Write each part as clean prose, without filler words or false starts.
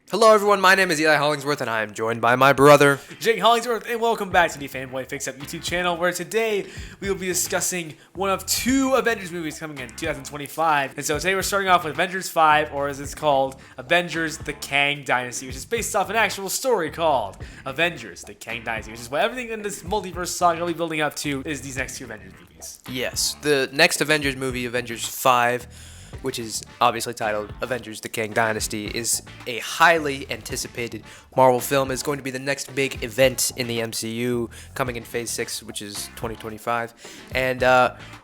Hello everyone, my name is Eli Hollingsworth and I am joined by my brother Jake Hollingsworth, and welcome back to the Fanboy Fix Up YouTube channel, where today we will be discussing one of two Avengers movies coming in 2025. And so today we're starting off with Avengers 5, or as it's called, Avengers the Kang Dynasty, which is based off an actual story called Avengers the Kang Dynasty, which is what everything in this multiverse saga will be building up to is these next two Avengers movies. Yes, the next Avengers movie, Avengers 5, which is obviously titled Avengers the Kang Dynasty, is a highly anticipated Marvel film. It's going to be the next big event in the MCU coming in Phase 6, which is 2025. And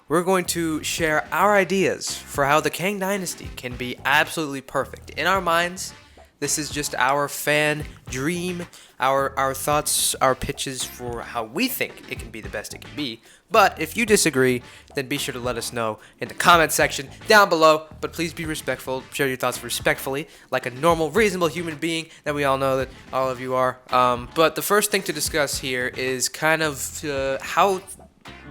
we're going to share our ideas for how the Kang Dynasty can be absolutely perfect. In our minds, this is just our fan dream, our thoughts, our pitches for how we think it can be the best it can be. But if you disagree, then be sure to let us know in the comment section down below. But please be respectful, share your thoughts respectfully, like a normal, reasonable human being that we all know that all of you are. But the first thing to discuss here is kind of how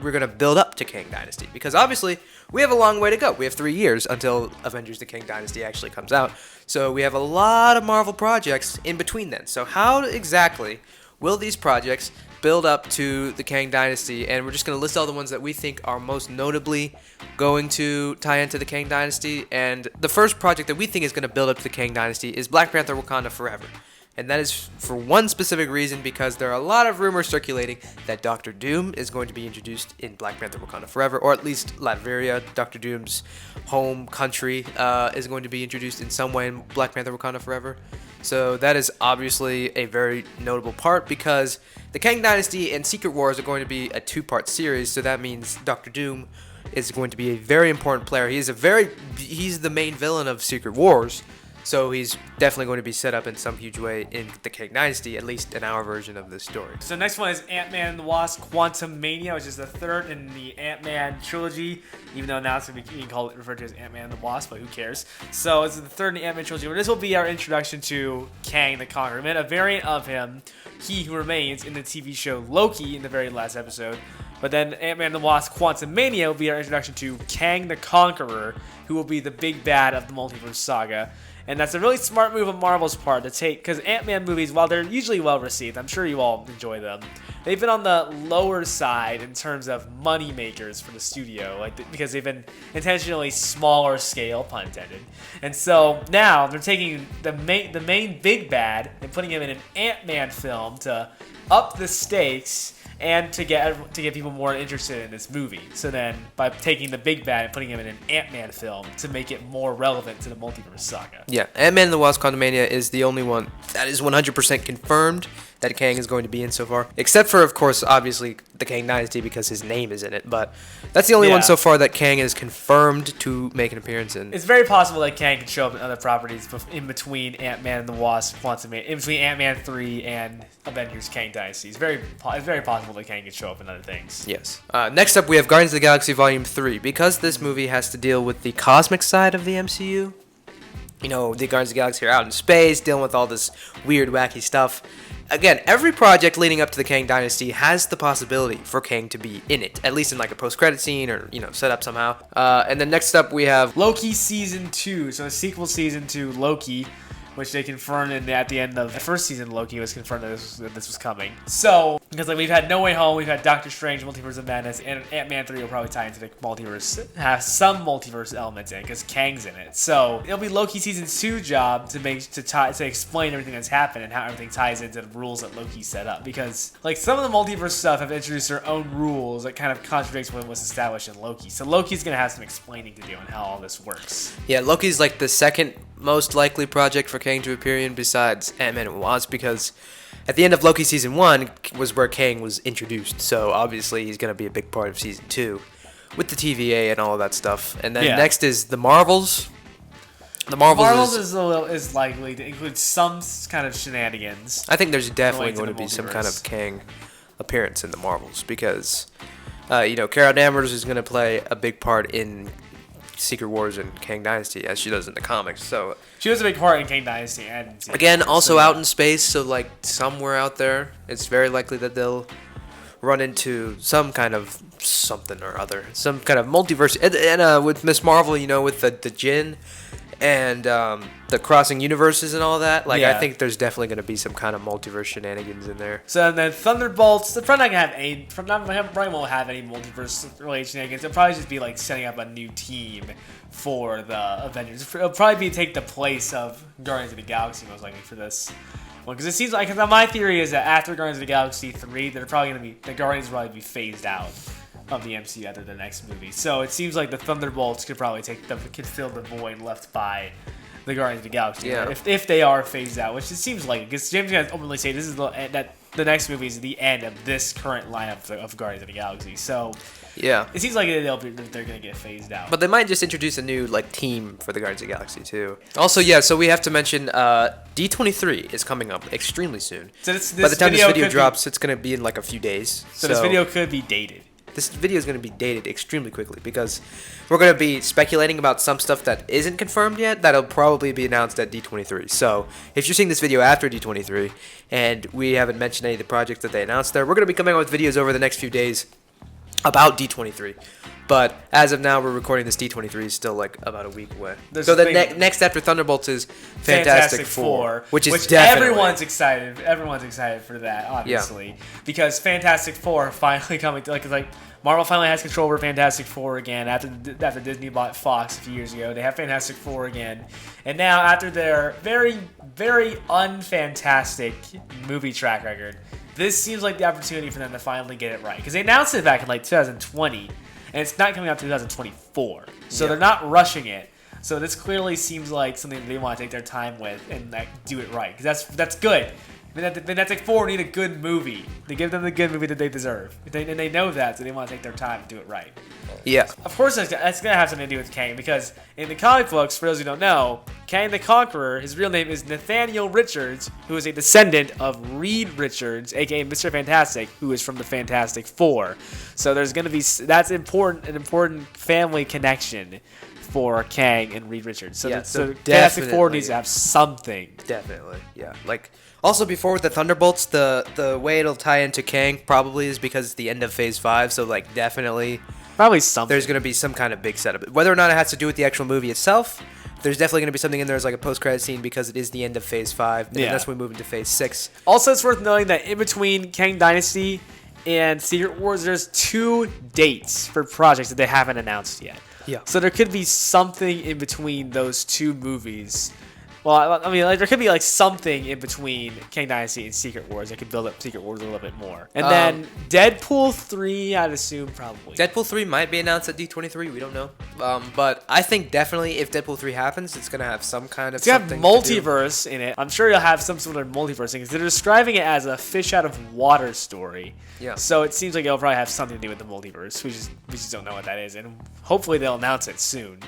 we're going to build up to Kang Dynasty. Because obviously, we have a long way to go. We have 3 years until Avengers the Kang Dynasty actually comes out. So we have a lot of Marvel projects in between then. So how exactly will these projects build up to the Kang Dynasty? And we're just going to list all the ones that we think are most notably going to tie into the Kang Dynasty. And the first project that we think is going to build up to the Kang Dynasty is Black Panther Wakanda Forever. And that is for one specific reason, because there are a lot of rumors circulating that Doctor Doom is going to be introduced in Black Panther Wakanda Forever, or at least Latveria, Doctor Doom's home country, is going to be introduced in some way in Black Panther Wakanda Forever. So that is obviously a very notable part, because the Kang Dynasty and Secret Wars are going to be a 2-part series, so that means Doctor Doom is going to be a very important player. He's the main villain of Secret Wars. So he's definitely going to be set up in some huge way in the Kang Dynasty, at least in our version of this story. So next one is Ant-Man and the Wasp: Quantumania, which is the third in the Ant-Man trilogy, even though now it's going to be referred to as Ant-Man and the Wasp, but who cares? So it's the third in the Ant-Man trilogy. This will be our introduction to Kang the Conqueror, a variant of him, He Who Remains, in the TV show Loki in the very last episode. But then Ant-Man and the Wasp: Quantumania will be our introduction to Kang the Conqueror, who will be the big bad of the multiverse saga. And that's a really smart move on Marvel's part to take, because Ant-Man movies, while they're usually well received, I'm sure you all enjoy them, they've been on the lower side in terms of money makers for the studio, because they've been intentionally smaller scale, pun intended. And so now they're taking the main big bad and putting him in an Ant-Man film to up the stakes and to get people more interested in this movie. So then, by taking the big bad and putting him in an Ant-Man film to make it more relevant to the multiverse saga. Yeah, Ant-Man and the Wasp: Quantumania is the only one that is 100% confirmed that Kang is going to be in so far. Except for, of course, obviously, the Kang Dynasty, because his name is in it. But that's the only one so far that Kang is confirmed to make an appearance in. It's very possible that Kang can show up in other properties in between Ant-Man and the Wasp: Quantumania, in between Ant-Man 3 and Avengers Kang Dynasty. It's very possible that Kang can show up in other things. Yes. Next up, we have Guardians of the Galaxy Volume 3. Because this movie has to deal with the cosmic side of the MCU, you know, the Guardians of the Galaxy are out in space, dealing with all this weird, wacky stuff. Again, every project leading up to the Kang Dynasty has the possibility for Kang to be in it, at least in like a post-credit scene or, set up somehow. And then next up, we have Loki Season 2, so a sequel season to Loki, which they confirmed at the end of the first season. Loki was confirmed that this was coming. So, because we've had No Way Home, we've had Doctor Strange, Multiverse of Madness, and Ant-Man 3 will probably tie into the multiverse, have some multiverse elements in it, because Kang's in it. So, it'll be Loki Season 2 job to explain everything that's happened and how everything ties into the rules that Loki set up. Because, some of the multiverse stuff have introduced their own rules that kind of contradicts what was established in Loki. So, Loki's going to have some explaining to do on how all this works. Yeah, Loki's the second most likely project for Kang to appear in besides Ant-Man and Wasp, because at the end of Loki Season 1 was where Kang was introduced, so obviously he's going to be a big part of Season 2 with the TVA and all of that stuff. And then next is the Marvels. The Marvels is likely to include some kind of shenanigans. I think there's definitely going to be some kind of Kang appearance in the Marvels, because Carol Danvers is going to play a big part in Secret Wars and Kang Dynasty, as she does in the comics. So she was a big part in Kang Dynasty and again, also out in space, so somewhere out there, it's very likely that they'll run into some kind of something or other, some kind of multiverse. And with Miss Marvel, with the Djinn and the crossing universes and all that. Like, Yeah. I think there's definitely going to be some kind of multiverse shenanigans in there. So then Thunderbolts, they're probably not gonna have any. Probably won't have any multiverse related shenanigans. It'll probably just be like setting up a new team for the Avengers. It'll probably be take the place of Guardians of the Galaxy most likely for this one, because it seems like my theory is that after Guardians of the Galaxy 3, they're probably gonna be the Guardians will probably be phased out of the MCU after the next movie. So it seems like the Thunderbolts could probably could fill the void left by the Guardians of the Galaxy. Yeah. If they are phased out, which it seems like, because James Gunn openly say this is the next movie is the end of this current lineup of Guardians of the Galaxy. So Yeah. it seems like they're gonna get phased out. But they might just introduce a new like team for the Guardians of the Galaxy too. Also, yeah, so we have to mention D23 is coming up extremely soon. So this By the time this video could drops, it's going to be in like a few days. so this video could be dated. This video is going to be dated extremely quickly because we're going to be speculating about some stuff that isn't confirmed yet that'll probably be announced at D23. So if you're seeing this video after D23 and we haven't mentioned any of the projects that they announced there, we're going to be coming out with videos over the next few days about D23. But as of now, we're recording this. D23 is still like about a week away. So the next after Thunderbolts is Fantastic Four, which definitely everyone's excited. Everyone's excited for that, obviously, because Fantastic Four finally coming to like Marvel finally has control over Fantastic Four again after Disney bought Fox a few years ago. They have Fantastic Four again, and now after their very very unfantastic movie track record, this seems like the opportunity for them to finally get it right, because they announced it back in like 2020. And it's not coming out to 2024, so they're not rushing it. So this clearly seems like something that they want to take their time with and like do it right, because that's good. Fantastic Four need a good movie. They give them the good movie that they deserve, and they know that, so they want to take their time to do it right. Yeah. Of course, that's going to have something to do with Kang, because in the comic books, for those who don't know, Kang the Conqueror, his real name is Nathaniel Richards, who is a descendant of Reed Richards, aka Mr. Fantastic, who is from the Fantastic Four. So there's going to be an important family connection for Kang and Reed Richards. So Fantastic Four needs to have something. Definitely, yeah. Like, also before with the Thunderbolts, the way it'll tie into Kang probably is because it's the end of Phase 5, so like definitely probably something. There's going to be some kind of big setup. Whether or not it has to do with the actual movie itself, there's definitely going to be something in there as like a post-credit scene because it is the end of Phase 5, and then that's when we move into Phase 6. Also, it's worth noting that in between Kang Dynasty and Secret Wars, there's 2 dates for projects that they haven't announced yet. Yeah. So there could be something in between those 2 movies. Well, I mean, like, there could be like something in between Kang Dynasty and Secret Wars that could build up Secret Wars a little bit more. And then Deadpool 3, I'd assume probably. Deadpool 3 might be announced at D23. We don't know. But I think definitely if Deadpool 3 happens, it's going to have some kind of it's going to have multiverse in it. I'm sure you'll have some sort of multiverse thing, because they're describing it as a fish out of water story. Yeah. So it seems like it'll probably have something to do with the multiverse. We just don't know what that is. And hopefully they'll announce it soon.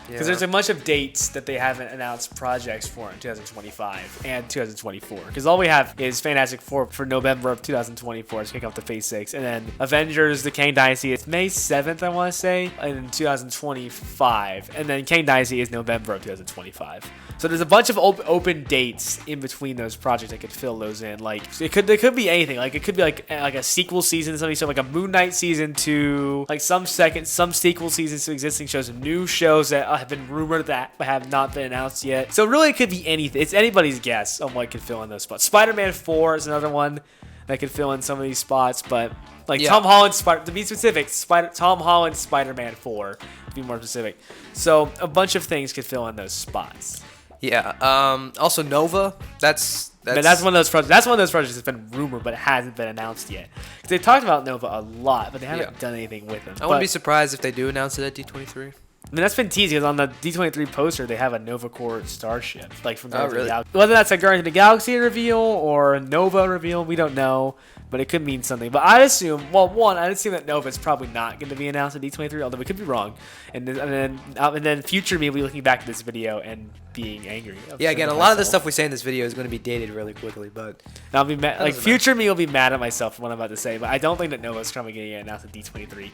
Because there's a bunch of dates that they haven't announced projects for in 2025 and 2024. Because all we have is Fantastic Four for November of 2024. It's kicking off to Phase 6. And then Avengers, the Kang Dynasty, it's May 7th, I want to say, in 2025. And then Kang Dynasty is November of 2025. So there's a bunch of open dates in between those projects that could fill those in. Like, there could be anything. Like, it could be like a sequel season to something. So like a Moon Knight season to like some sequel seasons to existing shows, new shows that have been rumored that have not been announced yet. So really, it could be anything. It's anybody's guess on what could fill in those spots. Spider-Man 4 is another one that could fill in some of these spots, but like Tom Holland, to be specific, Tom Holland Spider-Man 4, to be more specific. So a bunch of things could fill in those spots. Yeah. Also Nova. That's one of those projects. That's one of those projects that's been rumored, but it hasn't been announced yet. Because they talked about Nova a lot, but they haven't done anything with them. I wouldn't be surprised if they do announce it at D23. I mean, that's been teased, because on the D23 poster, they have a Nova Corps starship. Like from Guardians of the Galaxy. Whether that's a Guardians of the Galaxy reveal or a Nova reveal, we don't know. But it could mean something. But I'd assume, I'd assume that Nova is probably not going to be announced at D23, although we could be wrong. And then future me will be looking back at this video and being angry. Yeah, again, a lot of the stuff we say in this video is going to be dated really quickly, but I'll be mad. Like, future me will be mad at myself for what I'm about to say. But I don't think that Nova is probably going to get announced at D23.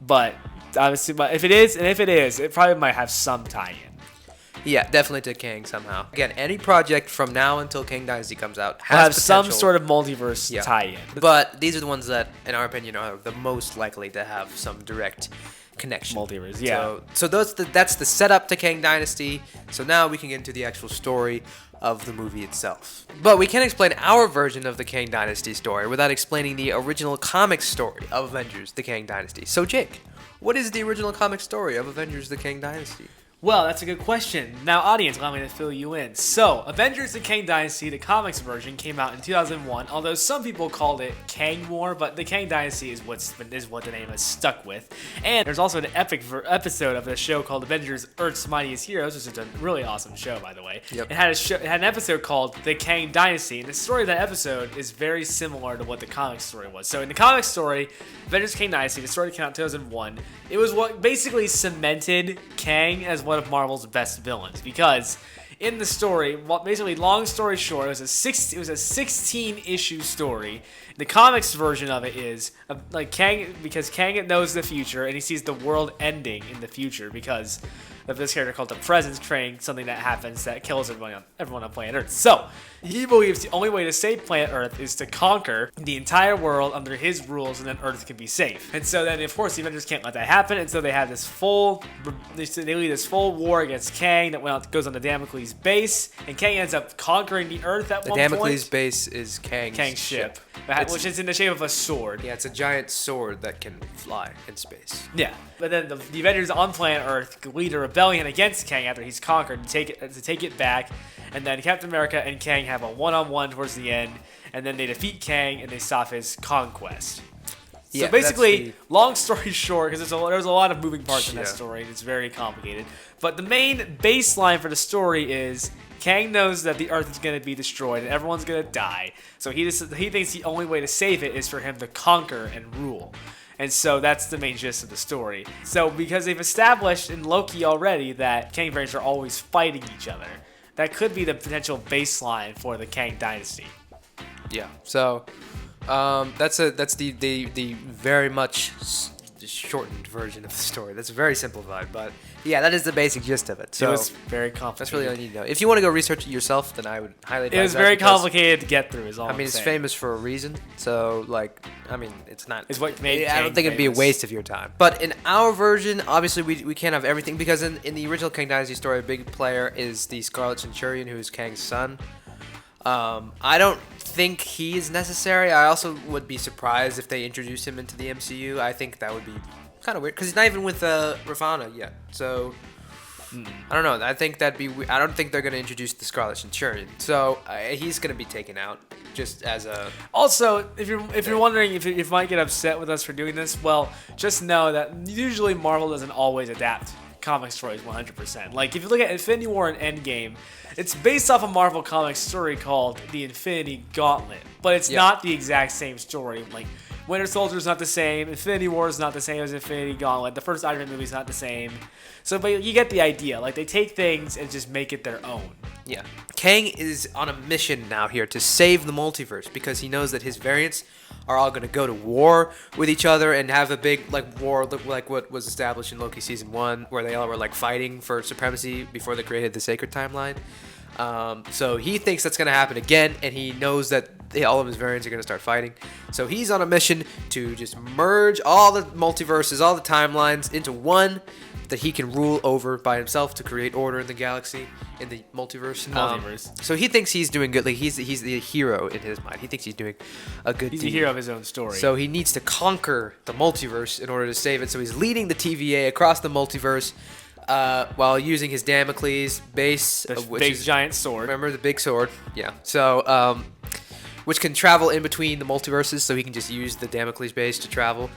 But obviously, if it is, it probably might have some tie-in. Yeah, definitely to Kang somehow. Again, any project from now until Kang Dynasty comes out have some sort of multiverse tie-in. But these are the ones that, in our opinion, are the most likely to have some direct connection. Multiverse, yeah. So that's the setup to Kang Dynasty. So now we can get into the actual story of the movie itself. But we can't explain our version of the Kang Dynasty story without explaining the original comic story of Avengers: The Kang Dynasty. So Jake, what is the original comic story of Avengers: The Kang Dynasty? Well, that's a good question. Now, audience, allow me to fill you in. So, Avengers: The Kang Dynasty, the comics version, came out in 2001. Although some people called it Kang War, but the Kang Dynasty is what the name is stuck with. And there's also an epic episode of the show called Avengers: Earth's Mightiest Heroes, which is a really awesome show, by the way. Yep. It had an episode called The Kang Dynasty, and the story of that episode is very similar to what the comic story was. So, in the comic story, Avengers: Kang Dynasty, the story came out in 2001. It was what basically cemented Kang as one of Marvel's best villains, because in the story, basically, long story short, it was a 16-issue story. The comics version of it is like Kang, because Kang knows the future and he sees the world ending in the future because of this character called the Presence creating something that happens that kills everyone on planet Earth. So he believes the only way to save planet Earth is to conquer the entire world under his rules, and then Earth can be safe. And so then, of course, the Avengers can't let that happen, and so they have this they lead this full war against Kang that goes on the Damocles base, and Kang ends up conquering the Earth at one point. The Damocles base is Kang's ship, which is in the shape of a sword. Yeah, it's a giant sword that can fly in space. Yeah, but then the Avengers on planet Earth lead a rebellion against Kang after he's conquered to take it back, and then Captain America and Kang have a one-on-one towards the end, and then they defeat Kang and they stop his conquest. Yeah, so basically, long story short, because there's a lot of moving parts in that story, and it's very complicated. But the main baseline for the story is Kang knows that the Earth is going to be destroyed and everyone's going to die. So he thinks the only way to save it is for him to conquer and rule. And so that's the main gist of the story. So because they've established in Loki already that Kang variants are always fighting each other, that could be the potential baseline for the Kang Dynasty. Yeah. So that's the very much shortened version of the story. That's very simplified, but yeah, that is the basic gist of it. So it was very complicated. That's really all you need to know. If you want to go research it yourself, then I would highly advise that. It was very complicated to get through. I mean, it's famous for a reason. So, it's not. It's what made. I don't think it'd be a waste of your time. But in our version, obviously, we can't have everything because in the original Kang Dynasty story, a big player is the Scarlet Centurion, who is Kang's son. I don't think he is necessary. I also would be surprised if they introduce him into the MCU. I think that would be kind of weird because he's not even with Ravana yet. So I don't know. I think that'd be. I don't think they're gonna introduce the Scarlet Centurion. So he's gonna be taken out just as a. Also, if you're wondering if you might get upset with us for doing this, well, just know that usually Marvel doesn't always adapt comic stories 100%. Like if you look at Infinity War and Endgame, it's based off a Marvel comic story called The Infinity Gauntlet, but it's not the exact same story. Like Winter Soldier is not the same, Infinity War is not the same as Infinity Gauntlet, the first Iron Man movie is not the same. So, but you get the idea. Like they take things and just make it their own. Yeah. Kang is on a mission now here to save the multiverse because he knows that his variants are all going to go to war with each other and have a big war like what was established in Loki season 1 where they all were fighting for supremacy before they created the sacred timeline. So he thinks that's going to happen again, and he knows that all of his variants are going to start fighting. So he's on a mission to just merge all the multiverses, all the timelines into one that he can rule over by himself to create order in the galaxy, in the multiverse. So he thinks he's doing good. Like he's the hero in his mind. He thinks he's doing a good deed. He's the hero of his own story. So he needs to conquer the multiverse in order to save it. So he's leading the TVA across the multiverse while using his Damocles base. The big giant sword. Remember the big sword? Yeah. So, which can travel in between the multiverses, so he can just use the Damocles base to travel.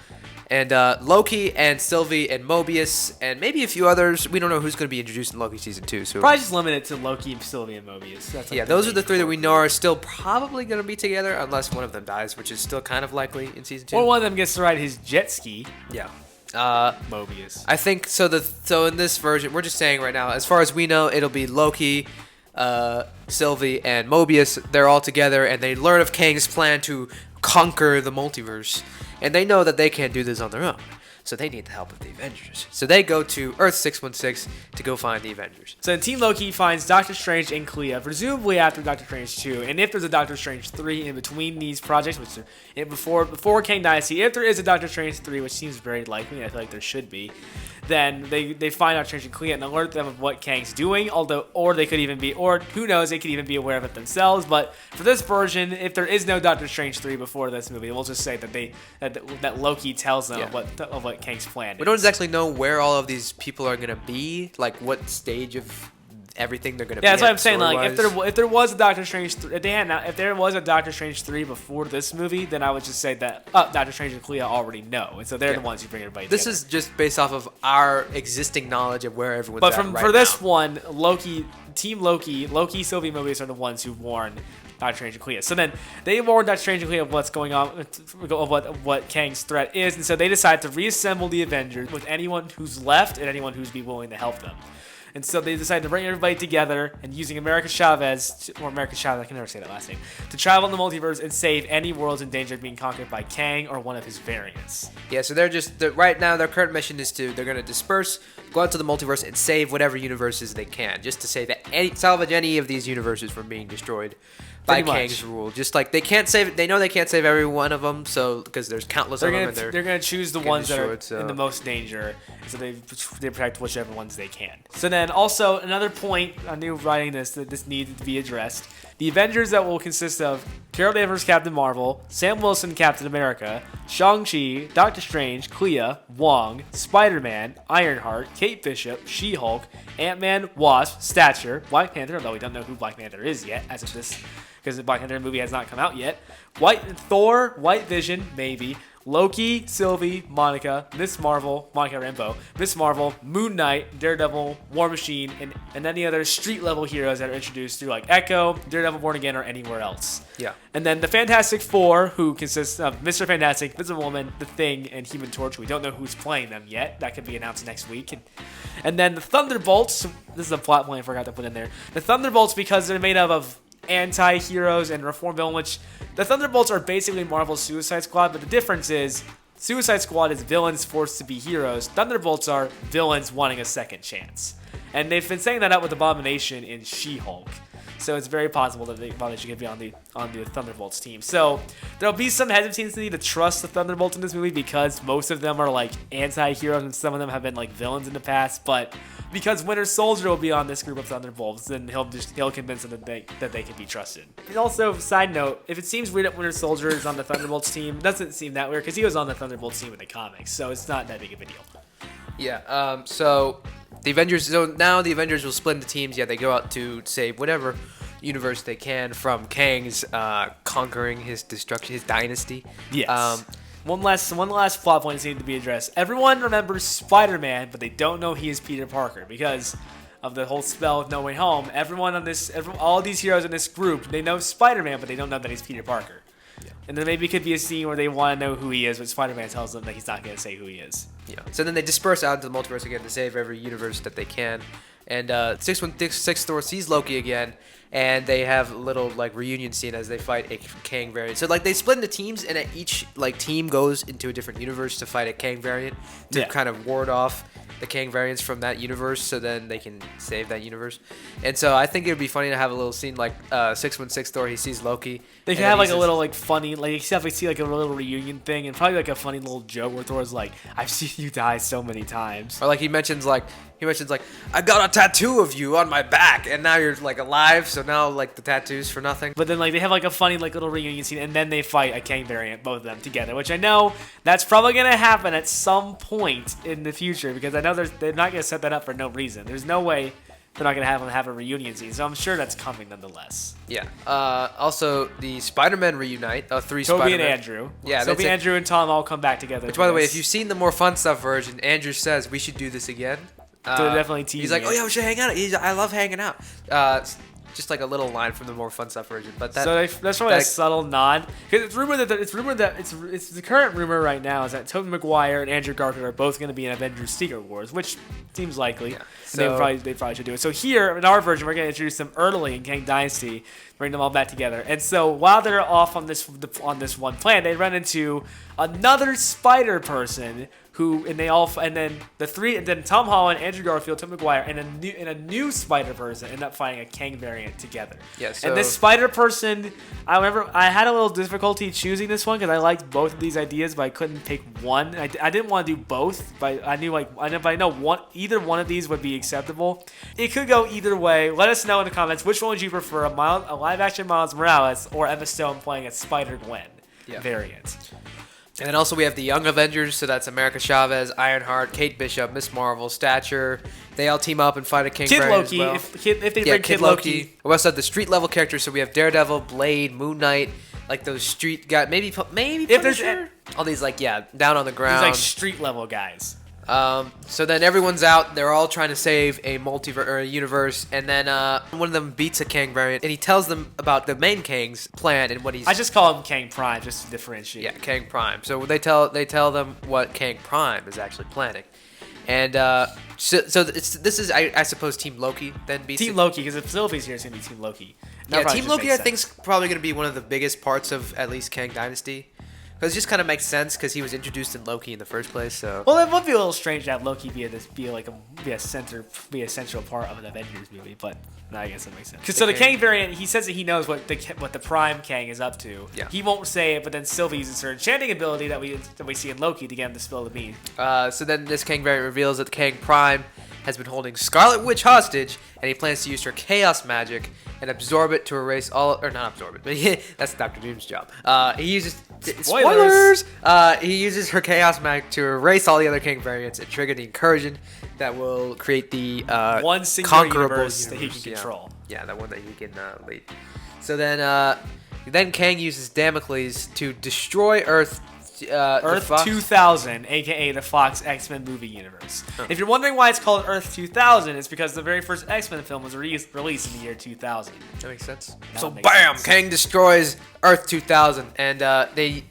And Loki and Sylvie and Mobius and maybe a few others. We don't know who's going to be introduced in Loki season 2. So probably just limited to Loki and Sylvie and Mobius. That's those are the three that we know are still probably going to be together unless one of them dies, which is still kind of likely in season 2. Or one of them gets to ride his jet ski. Yeah. Mobius. I think so. So in this version, we're just saying right now, as far as we know, it'll be Loki, Sylvie, and Mobius. They're all together, and they learn of Kang's plan to conquer the multiverse, and they know that they can't do this on their own. So they need the help of the Avengers. So they go to Earth 616 to go find the Avengers. So Team Loki finds Doctor Strange and Clea, presumably after Doctor Strange 2, and if there's a Doctor Strange 3 in between these projects, which are before Kang Dynasty, if there is a Doctor Strange 3, which seems very likely, I feel like there should be, then they find Doctor Strange and Clea and alert them of what Kang's doing, or they could even be, or who knows, they could even be aware of it themselves. But for this version, if there is no Doctor Strange 3 before this movie, we'll just say that Loki tells them of what Kang's plan is. We don't exactly know where all of these people are gonna be, like what stage of everything they're gonna be. Yeah, that's what I'm saying. story-wise. Like, if there was a Doctor Strange, if there was a Doctor Strange 3 before this movie, then I would just say that Doctor Strange and Clea already know, and so they're the ones who bring everybody together. This is just based off of our existing knowledge of where everyone's But at right for this now. one, Team Loki, Sylvie Mobius are the ones who warn Doctor Strange and Clea. So then they warn Doctor Strange and Clea of what's going on, of what Kang's threat is, and so they decide to reassemble the Avengers with anyone who's left and anyone who's be willing to help them. And so they decide to bring everybody together and using America Chavez, I can never say that last name, to travel in the multiverse and save any worlds in danger of being conquered by Kang or one of his variants. Yeah, so right now their current mission is they're going to disperse, go out to the multiverse and save whatever universes they can, just to salvage any of these universes from being destroyed by Kang's rule. Just like they know they can't save every one of them, so because there's countless of them, and they're going to choose the ones that are in the so. most danger, so they protect whichever ones they can. So then also another point I knew writing that this needed to be addressed. The Avengers that will consist of Carol Danvers, Captain Marvel, Sam Wilson, Captain America, Shang-Chi, Doctor Strange, Clea, Wong, Spider-Man, Ironheart, Kate Bishop, She-Hulk, Ant-Man, Wasp, Stature, Black Panther, although we don't know who Black Panther is yet as of this, because the Black Panther movie has not come out yet, Thor, White Vision, maybe, Loki, Sylvie, Monica, Miss Marvel, Monica Rambeau, Miss Marvel, Moon Knight, Daredevil, War Machine, and any other street-level heroes that are introduced through like Echo, Daredevil Born Again, or anywhere else. Yeah. And then the Fantastic Four, who consists of Mr. Fantastic, Invisible Woman, The Thing, and Human Torch. We don't know who's playing them yet. That could be announced next week. And then the Thunderbolts. This is a plot point I forgot to put in there. The Thunderbolts, because they're made up of anti-heroes and reform villain, which the Thunderbolts are basically Marvel's Suicide Squad, but the difference is Suicide Squad is villains forced to be heroes. Thunderbolts are villains wanting a second chance. And they've been saying that out with Abomination in She-Hulk. So it's very possible that Abomination could be on the Thunderbolts team. So there'll be some hesitancy to trust the Thunderbolts in this movie because most of them are like anti-heroes and some of them have been like villains in the past. But because Winter Soldier will be on this group of Thunderbolts, then he'll convince them that they can be trusted. And also, side note, if it seems weird that Winter Soldier is on the Thunderbolts team, it doesn't seem that weird because he was on the Thunderbolts team in the comics, so it's not that big of a deal. Yeah. So the Avengers. So now the Avengers will split into teams. Yeah, they go out to save whatever universe they can from Kang's conquering his destruction, his dynasty. Yes. One last plot point that needs to be addressed. Everyone remembers Spider-Man, but they don't know he is Peter Parker because of the whole spell of No Way Home. All these heroes in this group, they know Spider-Man, but they don't know that he's Peter Parker. Yeah. And then maybe it could be a scene where they want to know who he is, but Spider-Man tells them that he's not going to say who he is. Yeah. So then they disperse out into the multiverse again to save every universe that they can. And 616 Thor sees Loki again, and they have a little like reunion scene as they fight a Kang variant. So like they split into teams, and each like team goes into a different universe to fight a Kang variant to kind of ward off the Kang variants from that universe, so then they can save that universe. And so I think it would be funny to have a little scene like 616 Thor. He sees Loki. They can have like a little like funny, like you have to see like a little reunion thing, and probably like a funny little joke where Thor's like, "I've seen you die so many times," or like he mentions like I got a tattoo of you on my back, and now you're like alive. So now like the tattoo's for nothing. But then like they have like a funny like little reunion scene, and then they fight a Kang variant, both of them together. Which I know that's probably gonna happen at some point in the future because I know they're not gonna set that up for no reason. There's no way they're not gonna have them have a reunion scene, so I'm sure that's coming nonetheless. Yeah. Also, the Spider-Man reunite. Three Toby Spider-Man. and Andrew. Yeah. Toby, Andrew, and Tom all come back together. Which, by the way, if you've seen the more fun stuff version, Andrew says we should do this again. So definitely teasing. He's like, "Oh yeah, we should hang out." I love hanging out. Just like a little line from the more fun stuff version, but that's probably a subtle nod. Because it's rumored that it's the current rumor right now is that Tobey Maguire and Andrew Garfield are both going to be in Avengers Secret Wars, which seems likely. Yeah. So they probably should do it. So here in our version, we're going to introduce them early in Kang Dynasty, bring them all back together. And so while they're off on this one plan, they run into another Spider person and then then Tom Holland, Andrew Garfield, Tom McGuire, and a new Spider-Person end up fighting a Kang variant together. Yeah, so and this Spider-Person, I remember I had a little difficulty choosing this one because I liked both of these ideas, but I couldn't pick one. I didn't want to do both, but I know either one of these would be acceptable. It could go either way. Let us know in the comments which one would you prefer, a live-action Miles Morales or Emma Stone playing a Spider-Gwen variant. And then also we have the Young Avengers, so that's America Chavez, Ironheart, Kate Bishop, Miss Marvel, Stature. They all team up and fight a King Kid variant Loki, as well. if they bring Kid Loki. We also have the street level characters, so we have Daredevil, Blade, Moon Knight, like those street guys, maybe if there's all these down on the ground. These like street level guys. So then everyone's out. They're all trying to save a multiverse or a universe, and then one of them beats a Kang variant, and he tells them about the main Kang's plan and what he's. I just call him Kang Prime just to differentiate. Yeah, Kang Prime. So they tell them what Kang Prime is actually planning, and this is I suppose Team Loki then beats Team Loki, because if Sylvie's here, it's gonna be Team Loki. Team Loki I think is probably gonna be one of the biggest parts of at least Kang Dynasty. Because it just kind of makes sense because he was introduced in Loki in the first place. So it would be a little strange to have Loki be a central part of an Avengers movie, but I guess that makes sense. So the Kang variant, he says that he knows what the Prime Kang is up to. Yeah. He won't say it, but then Sylvie uses her enchanting ability that we see in Loki to get him to spill the beans. So then this Kang variant reveals that Kang Prime has been holding Scarlet Witch hostage, and he plans to use her chaos magic and absorb it to erase all, or not absorb it, but that's Dr. Doom's job. He uses spoilers. He uses her chaos magic to erase all the other Kang variants and trigger the incursion that will create the one singular conquerable universe that he can control. Yeah, that one that he can lead. So then Kang uses Damocles to destroy Earth 2000, aka the Fox X-Men movie universe. If you're wondering why it's called Earth 2000, it's because the very first X-Men film was released in the year 2000. That makes sense. Bam! Kang destroys Earth 2000, and they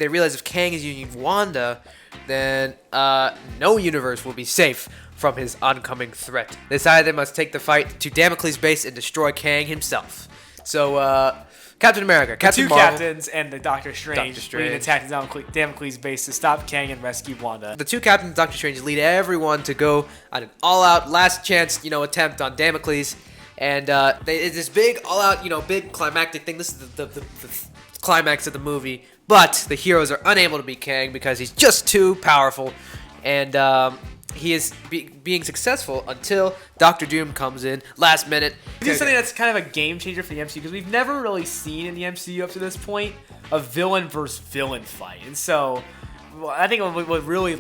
realize if Kang is using Wanda, then no universe will be safe from his oncoming threat. They decide they must take the fight to Damocles' base and destroy Kang himself. So Captain America, Captain Marvel, captains, and the Doctor Strange lead an attack to Damocles' base to stop Kang and rescue Wanda. The two captains, Doctor Strange, lead everyone to go on an all-out, last-chance, attempt on Damocles, and it's this big, all-out, big climactic thing. This is the climax of the movie, but the heroes are unable to beat Kang because he's just too powerful, and he is being successful until Doctor Doom comes in last minute. This is something that's kind of a game changer for the MCU because we've never really seen in the MCU up to this point a villain versus villain fight, and so I think what would really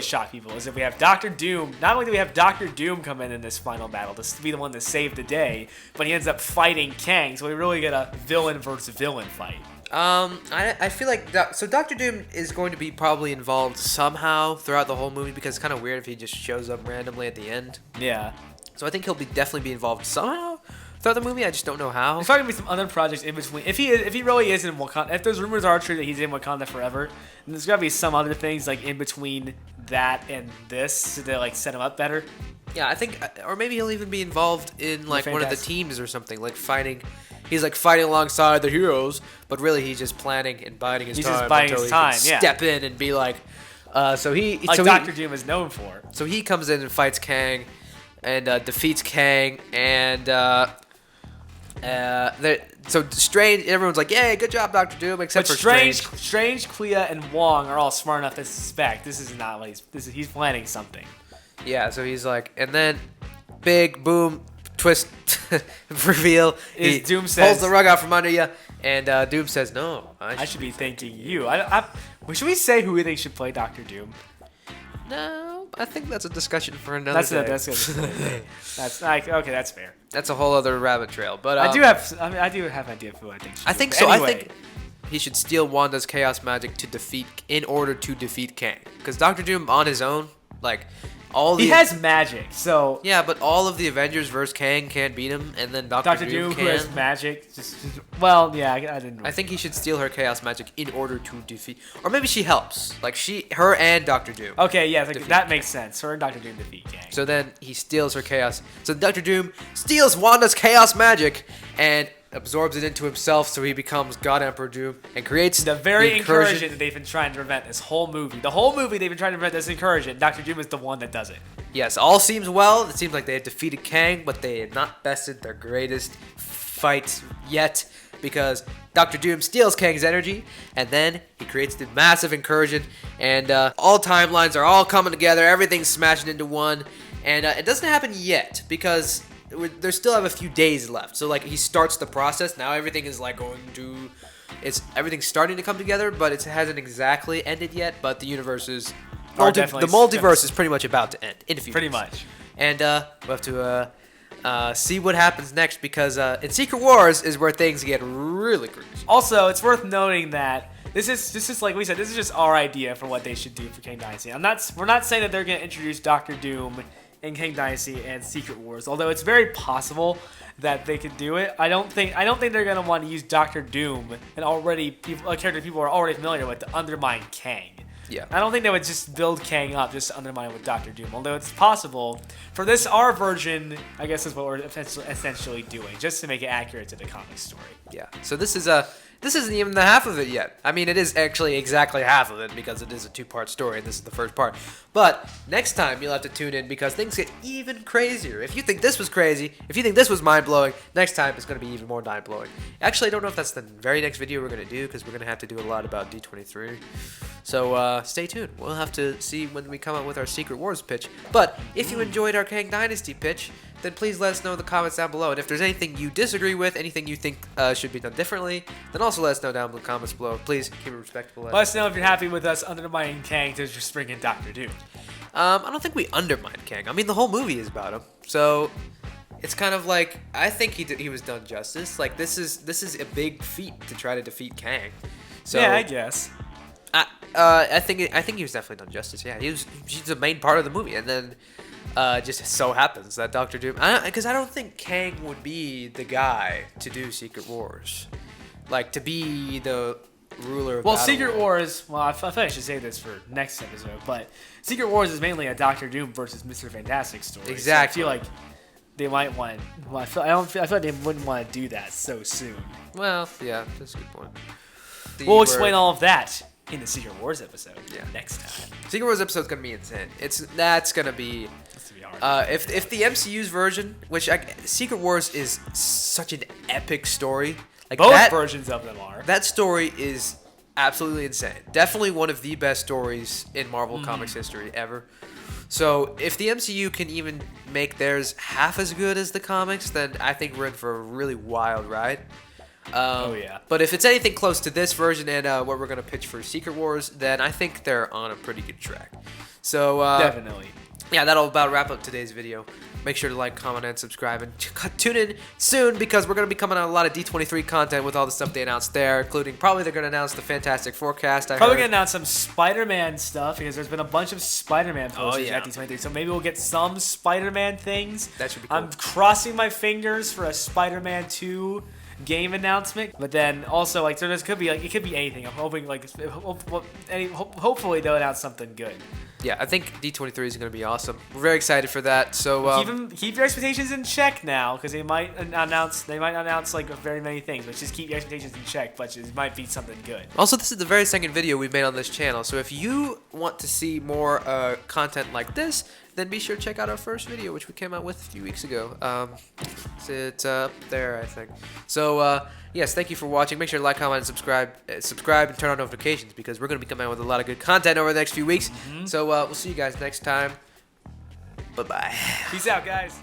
shock people is if we have Doctor Doom. Not only do we have Doctor Doom come in this final battle to be the one to save the day, but he ends up fighting Kang, so we really get a villain versus villain fight. I feel like Doctor Doom is going to be probably involved somehow throughout the whole movie because it's kind of weird if he just shows up randomly at the end. Yeah. So I think he'll definitely be involved somehow throughout the movie. I just don't know how. There's probably gonna be some other projects in between. If he really is in Wakanda, if those rumors are true that he's in Wakanda forever, then there's gotta be some other things in between that and this to set him up better. Yeah, I think, or maybe he'll even be involved in one of the teams or something, fighting. He's fighting alongside the heroes, but really he's just planning and biding his time. He's just biding his time. Yeah. Step in and be Doctor Doom is known for. So he comes in and fights Kang, and defeats Kang, and so Strange. Everyone's like, "Yay, good job, Doctor Doom!" Except for Strange. Strange, Clea, and Wong are all smart enough to suspect this is not he's planning something. Yeah. So he's and then big boom. Twist reveal. Doom says, pulls the rug out from under you, and Doom says, "No, I should be thanking you." Should we say who we think should play Doctor Doom? No, I think that's a discussion for another day. That's okay. That's fair. That's a whole other rabbit trail. But I do have an idea of who I think. I think so. Anyway. I think he should steal Wanda's chaos magic in order to defeat Kang. Because Doctor Doom on his own, he has magic, so yeah, but all of the Avengers versus Kang can't beat him, and then Doctor Doom can. Who has magic, I didn't. I think he should steal her chaos magic in order to defeat, or maybe she helps, her and Doctor Doom. Okay, yeah, that makes sense. Her and Doctor Doom defeat Kang. So then he steals her chaos. So Doctor Doom steals Wanda's chaos magic, and absorbs it into himself, so he becomes God Emperor Doom and creates the very incursion that they've been trying to prevent this whole movie. The whole movie they've been trying to prevent this incursion. Dr. Doom is the one that does it. Yes, all seems well. It seems like they have defeated Kang, but they have not bested their greatest fight yet, because Dr. Doom steals Kang's energy, and then he creates the massive incursion, and all timelines are all coming together. Everything's smashing into one, and it doesn't happen yet because they still have a few days left. So like he starts the process. Now everything is like everything's starting to come together, but it hasn't exactly ended yet. But the universe is the multiverse is pretty much about to end in a few pretty days. much. And we'll have to see what happens next, because in Secret Wars is where things get really crazy. Also, it's worth noting that this is like we said, this is just our idea for what they should do for Kang Dynasty. We're not saying that they're going to introduce Dr. Doom in Kang Dynasty and Secret Wars, although it's very possible that they could do it. I don't think they're going to want to use Dr. Doom and a character people are already familiar with to undermine Kang. Yeah. I don't think they would just build Kang up just to undermine it with Dr. Doom, although it's possible. For this, our version, I guess, is what we're essentially doing, just to make it accurate to the comic story. Yeah. So this isn't even the half of it yet. I mean, it is actually exactly half of it, because it is a 2-part story, and this is the first part. But next time you'll have to tune in, because things get even crazier. If you think this was crazy, if you think this was mind-blowing, next time it's going to be even more mind-blowing. Actually, I don't know if that's the very next video we're going to do, because we're going to have to do a lot about D23. So stay tuned. We'll have to see when we come out with our Secret Wars pitch. But if you enjoyed our Kang Dynasty pitch, then please let us know in the comments down below. And if there's anything you disagree with, anything you think should be done differently, then also let us know down in the comments below. Please keep it respectable. Let us know if you're happy with us undermining Kang to just bring in Dr. Doom. I don't think we undermine Kang. I mean, the whole movie is about him. So it's kind of like, I think he was done justice. Like, this is a big feat to try to defeat Kang. So yeah, I guess. I think he was definitely done justice. Yeah, he's the main part of the movie, and then just so happens that Dr. Doom, because I don't think Kang would be the guy to do Secret Wars, like to be the ruler of Secret Wars. Well, I feel like I should say this for next episode, but Secret Wars is mainly a Dr. Doom versus Mr. Fantastic story. Exactly. So I feel like they might want. Well, I feel like they wouldn't want to do that so soon. Well, yeah, that's a good point. We'll explain all of that in the Secret Wars episode next time. Secret Wars episode's gonna be insane. That's gonna be hard. If the MCU's version, Secret Wars is such an epic story. Like both versions of them are. That story is absolutely insane. Definitely one of the best stories in Marvel Comics history ever. So if the MCU can even make theirs half as good as the comics, then I think we're in for a really wild ride. Oh yeah. But if it's anything close to this version and what we're gonna pitch for Secret Wars, then I think they're on a pretty good track. So definitely. Yeah, that'll about wrap up today's video. Make sure to like, comment, and subscribe, and tune in soon, because we're gonna be coming out a lot of D23 content with all the stuff they announced there, including probably they're gonna announce the Fantastic Forecast. Probably gonna announce some Spider-Man stuff, because there's been a bunch of Spider-Man posters yeah. at D23, so maybe we'll get some Spider-Man things. That should be cool. I'm crossing my fingers for a Spider-Man 2 game announcement, but then also like so it could be anything. I'm hoping hopefully they'll announce something good. Yeah, I think D23 is going to be awesome. We're very excited for that. So keep your expectations in check now, because they might announce like very many things, but just keep your expectations in check. But it might be something good. Also, this is the very second video we've made on this channel, so if you want to see more content like this, then be sure to check out our first video, which we came out with a few weeks ago. It's up there, I think. So, yes, thank you for watching. Make sure to like, comment, and subscribe, and turn on notifications, because we're going to be coming out with a lot of good content over the next few weeks. So, we'll see you guys next time. Bye-bye. Peace out, guys.